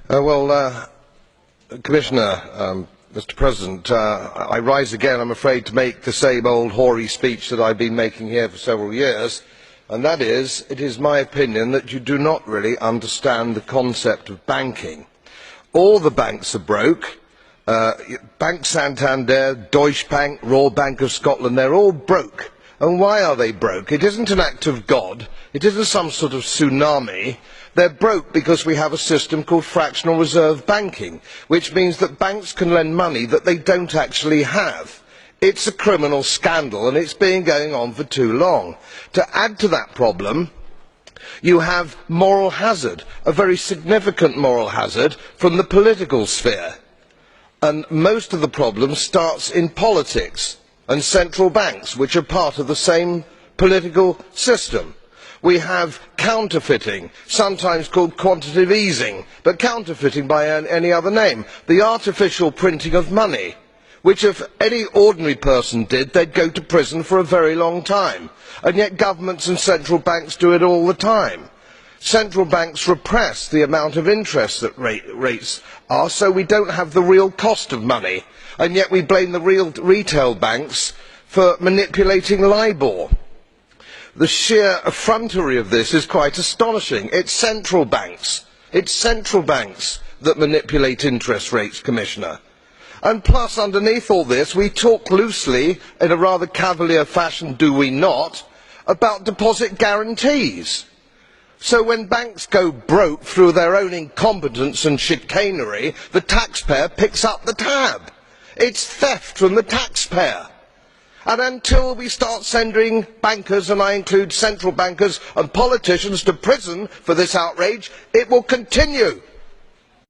Commissioner, Mr. President, I rise again, I'm afraid, to make the same old hoary speech that I have been making here for several years, and that is, it is my opinion that you do not really understand the concept of banking. All the banks are broke. Bank Santander, Deutsche Bank, Royal Bank of Scotland, they are all broke. And why are they broke? It isn't an act of God. It isn't some sort of tsunami. They are broke because we have a system called fractional reserve banking, which means that banks can lend money that they don't actually have. It's a criminal scandal, and it's been going on for too long. To add to that problem, you have moral hazard, a very significant moral hazard from the political sphere. And most of the problem starts in politics and central banks, which are part of the same political system. We have counterfeiting, sometimes called quantitative easing, but counterfeiting by any other name. The artificial printing of money, which if any ordinary person did, they'd go to prison for a very long time. And yet governments and central banks do it all the time. Central banks repress the amount of interest that rates are, so we don't have the real cost of money. And yet we blame the real retail banks for manipulating LIBOR. The sheer effrontery of this is quite astonishing. It's central banks that manipulate interest rates, Commissioner. And plus, underneath all this, we talk loosely, in a rather cavalier fashion, do we not, about deposit guarantees. So when banks go broke through their own incompetence and chicanery, the taxpayer picks up the tab. It's theft from the taxpayer. And until we start sending bankers, and I include central bankers and politicians, to prison for this outrage, it will continue.